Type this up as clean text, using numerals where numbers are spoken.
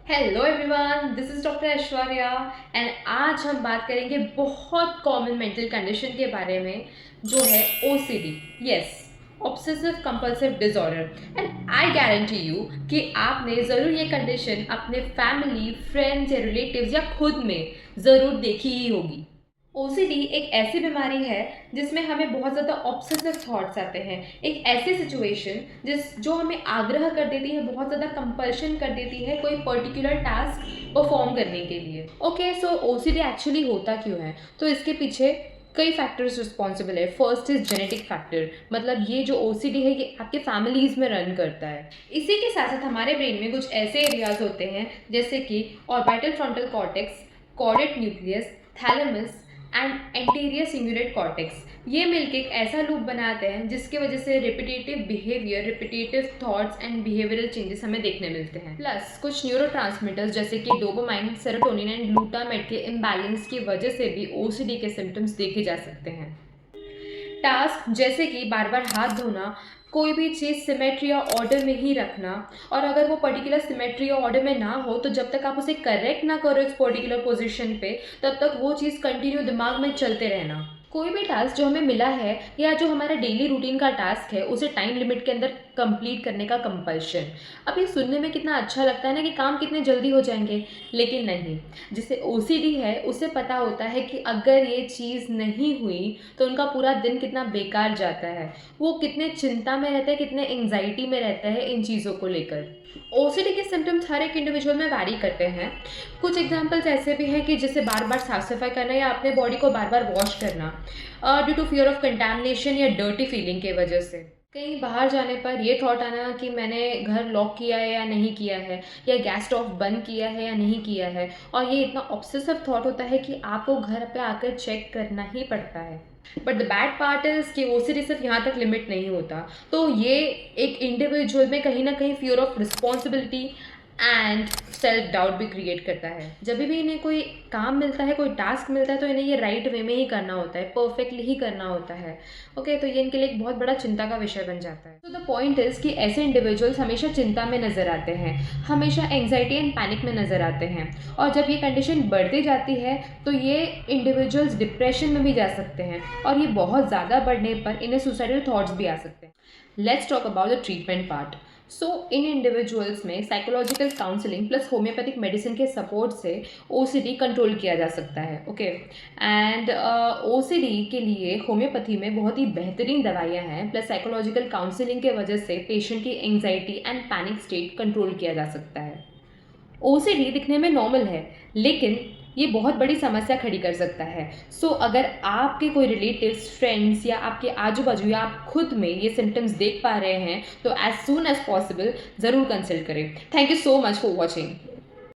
Hello everyone, this is doctor Aishwarya and आज हम बात करेंगे बहुत कॉमन मेंटल कंडीशन के बारे में जो है OCD. Yes, obsessive compulsive disorder. And I guarantee you कि आपने ज़रूर ये कंडीशन अपने फैमिली, फ्रेंड्स या रिलेटिव्स या खुद में ज़रूर देखी ही होगी। ओसीडी एक ऐसी बीमारी है जिसमें हमें बहुत ज़्यादा ऑब्सेसिव थॉट्स आते हैं। एक ऐसी सिचुएशन जो हमें आग्रह कर देती है, बहुत ज़्यादा कंपल्शन कर देती है कोई पर्टिकुलर टास्क परफॉर्म करने के लिए। ओके, सो ओसीडी एक्चुअली होता क्यों है? तो इसके पीछे कई फैक्टर्स रिस्पॉन्सिबल है। फर्स्ट इज जेनेटिक फैक्टर, मतलब ये जो ओसीडी है ये आपके फैमिलीज में रन करता है। इसी के साथ साथ हमारे ब्रेन में कुछ ऐसे एरियाज होते हैं जैसे कि orbital frontal cortex, chordate nucleus, thalamus and anterior cingulate cortex. ये मिलके एक ऐसा लूप बनाते हैं जिसकी वजह से repetitive behaviour, repetitive thoughts and behavioural changes हमें देखने मिलते हैं। प्लस कुछ न्यूरोट्रांसमीटर्स जैसे कि डोपामाइन, सेरोटोनिन एंड ग्लूटामेट के इम्बैलेंस की वजह से भी ओसीडी के सिम्टम्स देखे जा सकते हैं। टास्क जैसे कि बार बार हाथ धोना, कोई भी चीज़ सिमेट्री या ऑर्डर में ही रखना, और अगर वो पर्टिकुलर सिमेट्री या ऑर्डर में ना हो तो जब तक आप उसे करेक्ट ना करो इस पर्टिकुलर पोजीशन पे, तब तक वो चीज़ कंटिन्यू दिमाग में चलते रहना। कोई भी टास्क जो हमें मिला है या जो हमारा डेली रूटीन का टास्क है उसे टाइम लिमिट के अंदर कंप्लीट करने का कंपल्शन। अब ये सुनने में कितना अच्छा लगता है ना कि काम कितने जल्दी हो जाएंगे, लेकिन नहीं। जिसे ओसीडी है उसे पता होता है कि अगर ये चीज़ नहीं हुई तो उनका पूरा दिन कितना बेकार जाता है, वो कितने चिंता में रहते हैं, कितने एंग्जाइटी में रहते हैं इन चीज़ों को लेकर। ओसीडी के सिम्टम्स हर एक इंडिविजुअल में वैरी करते हैं। कुछ एग्जांपल्स ऐसे भी हैं कि जैसे बार बार साफ सफाई करना या अपने बॉडी को बार बार वॉश करना due to fear of contamination या डर्टी फीलिंग के वजह से। कहीं बाहर जाने पर ये थॉट आना कि मैंने घर लॉक किया है या नहीं किया है, या गैस स्टोव बंद किया है या नहीं किया है, और ये इतना ऑब्सेसिव थॉट होता है कि आपको घर पे आकर चेक करना ही पड़ता है। But the bad part is कि ओसीडी सिर्फ यहाँ तक लिमिट नहीं होता। तो ये एक इंडिविजुअल में कहीं ना कहीं fear of responsibility and self doubt भी क्रिएट करता है। जब भी इन्हें कोई काम मिलता है, कोई टास्क मिलता है, तो इन्हें ये राइट वे में ही करना होता है, परफेक्टली ही करना होता है। ओके, तो ये इनके लिए एक बहुत बड़ा चिंता का विषय बन जाता है। तो द पॉइंट इज कि ऐसे इंडिविजुअल्स हमेशा चिंता में नजर आते हैं, हमेशा एंग्जाइटी एंड पैनिक में नजर आते हैं, और जब ये कंडीशन बढ़ती जाती है तो ये इंडिविजुअल्स डिप्रेशन में भी जा सकते हैं, और ये बहुत ज़्यादा बढ़ने पर इन्हें सुसाइडल थॉट्स भी आ सकते हैं। Let's talk about the treatment part. So in individuals में psychological counselling plus homoeopathic medicine के सपोर्ट से ओसीडी कंट्रोल किया जा सकता है। ओके, एंड ओसीडी के लिए होम्योपैथी में बहुत ही बेहतरीन दवाइयाँ हैं, प्लस साइकोलॉजिकल काउंसलिंग के वजह से पेशेंट की anxiety and panic state control किया जा सकता है। ओसीडी दिखने में नॉर्मल है, लेकिन ये बहुत बड़ी समस्या खड़ी कर सकता है। सो अगर आपके कोई रिलेटिव्स, फ्रेंड्स या आपके आजू बाजू या आप खुद में ये सिम्टम्स देख पा रहे हैं तो एज सून एज पॉसिबल ज़रूर कंसल्ट करें। Thank you so much for watching.